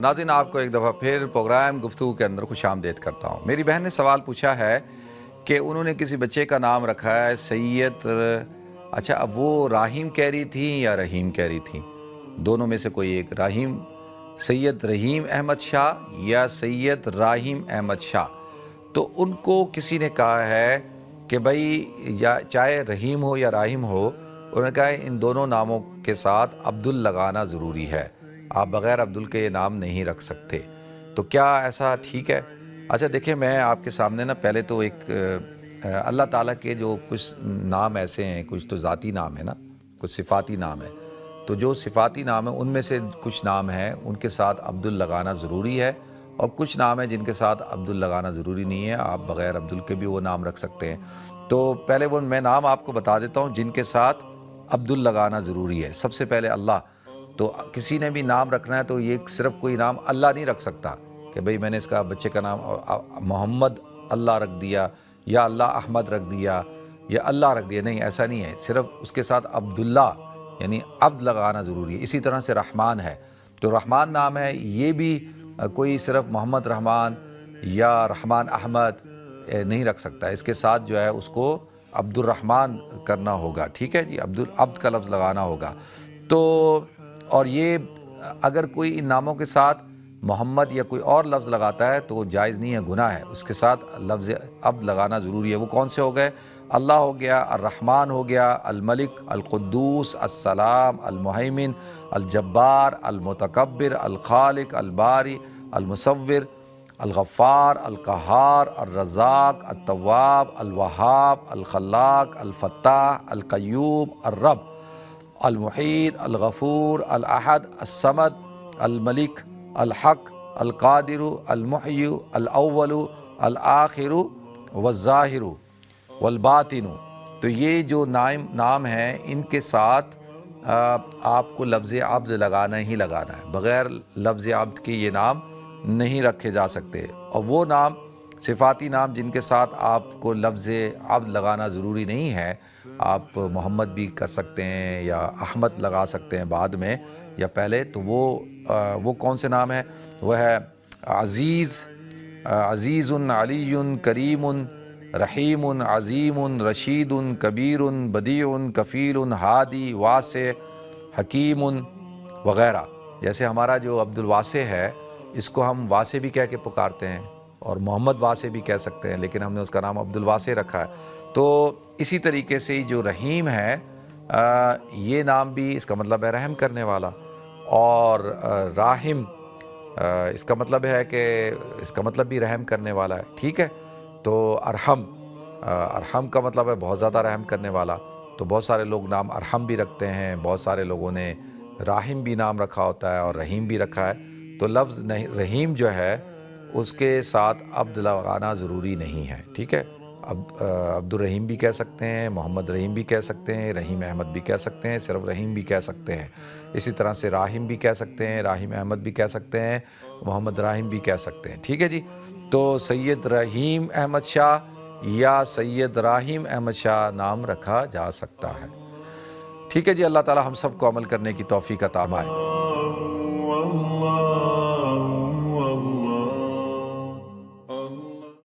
ناظرین آپ کو ایک دفعہ پھر پروگرام گفتگو کے اندر خوش آمدید کرتا ہوں۔ میری بہن نے سوال پوچھا ہے کہ انہوں نے کسی بچے کا نام رکھا ہے سید، اچھا اب وہ راہیم کہہ رہی تھیں یا رحیم کہہ رہی تھیں، دونوں میں سے کوئی ایک، راہیم سید رحیم احمد شاہ یا سید راہیم احمد شاہ۔ تو ان کو کسی نے کہا ہے کہ بھائی یا چاہے رحیم ہو یا راہیم ہو، انہوں نے کہا ہے ان دونوں ناموں کے ساتھ عبدل لگانا ضروری ہے، آپ بغیر عبدل کے یہ نام نہیں رکھ سکتے۔ تو کیا ایسا ٹھیک ہے؟ اچھا دیکھیں، میں آپ کے سامنے نا پہلے تو ایک اللہ تعالیٰ کے جو کچھ نام ایسے ہیں، کچھ تو ذاتی نام ہے نا، کچھ صفاتی نام ہے، تو جو صفاتی نام ہیں ان میں سے کچھ نام ہیں ان کے ساتھ عبدل لگانا ضروری ہے، اور کچھ نام ہیں جن کے ساتھ عبدل لگانا ضروری نہیں ہے، آپ بغیر عبدل کے بھی وہ نام رکھ سکتے ہیں۔ تو پہلے وہ میں نام آپ کو بتا دیتا ہوں جن کے ساتھ عبدل لگانا ضروری ہے۔ سب سے پہلے اللہ، تو کسی نے بھی نام رکھنا ہے تو یہ صرف کوئی نام اللہ نہیں رکھ سکتا کہ بھئی میں نے اس کا بچے کا نام محمد اللہ رکھ دیا یا اللہ احمد رکھ دیا یا اللہ رکھ دیا، نہیں، ایسا نہیں ہے، صرف اس کے ساتھ عبداللہ یعنی عبد لگانا ضروری ہے۔ اسی طرح سے رحمان ہے، تو رحمان نام ہے، یہ بھی کوئی صرف محمد رحمان یا رحمان احمد نہیں رکھ سکتا، اس کے ساتھ جو ہے اس کو عبد الرحمن کرنا ہوگا، ٹھیک ہے جی، عبد کا لفظ لگانا ہوگا۔ تو اور یہ اگر کوئی ان ناموں کے ساتھ محمد یا کوئی اور لفظ لگاتا ہے تو وہ جائز نہیں ہے، گناہ ہے، اس کے ساتھ لفظ عبد لگانا ضروری ہے۔ وہ کون سے ہو گئے؟ اللہ ہو گیا، الرحمن ہو گیا، الملک، القدوس، السلام، المہیمن، الجبار، المتکبر، الخالق، الباری، المصور، الغفار، القہار، الرزاق، التواب، الوہاب، الخلاق، الفتاح، القیوم، الرب، المحیط، الغفور، الاحد، الصمد، الملک، الحق، القادر، المحیی، الاول، الآخر، والظاہر، والباطن۔ تو یہ جو نام ہیں ان کے ساتھ آپ کو لفظ عبد لگانا ہی لگانا ہے، بغیر لفظ عبد کے یہ نام نہیں رکھے جا سکتے۔ اور وہ نام صفاتی نام جن کے ساتھ آپ کو لفظ عبد لگانا ضروری نہیں ہے، آپ محمد بھی کر سکتے ہیں یا احمد لگا سکتے ہیں بعد میں یا پہلے، تو وہ کون سے نام ہیں؟ وہ ہے عزیز، عزیز، علی، کریم، رحیم، عظیم، رشید، کبیر، بدیع، کفیل، ہادی، واسع، حکیم وغیرہ۔ جیسے ہمارا جو عبد الواسع ہے، اس کو ہم واسع بھی کہہ کے پکارتے ہیں اور محمد واسع بھی کہہ سکتے ہیں، لیکن ہم نے اس کا نام عبد الواسع رکھا ہے۔ تو اسی طریقے سے جو رحیم ہے، یہ نام بھی اس کا مطلب ہے رحم کرنے والا، اور راحم اس کا مطلب ہے کہ اس کا مطلب بھی رحم کرنے والا ہے، ٹھیک ہے۔ تو ارحم کا مطلب ہے بہت زیادہ رحم کرنے والا، تو بہت سارے لوگ نام ارحم بھی رکھتے ہیں، بہت سارے لوگوں نے راحم بھی نام رکھا ہوتا ہے اور رحیم بھی رکھا ہے۔ تو لفظ رحیم جو ہے اس کے ساتھ عبد لگانا ضروری نہیں ہے، ٹھیک ہے۔ عبد الرحیم بھی کہہ سکتے ہیں، محمد رحیم بھی کہہ سکتے ہیں، رحیم احمد بھی کہہ سکتے ہیں، صرف رحیم بھی کہہ سکتے ہیں۔ اسی طرح سے راحم بھی کہہ سکتے ہیں، راحیم احمد بھی کہہ سکتے ہیں، محمد راحم بھی کہہ سکتے ہیں، ٹھیک ہے جی۔ تو سید رحیم احمد شاہ یا سید راحیم احمد شاہ نام رکھا جا سکتا ہے، ٹھیک ہے جی۔ اللہ تعالی ہم سب کو عمل کرنے کی توفیق عطا فرمائے۔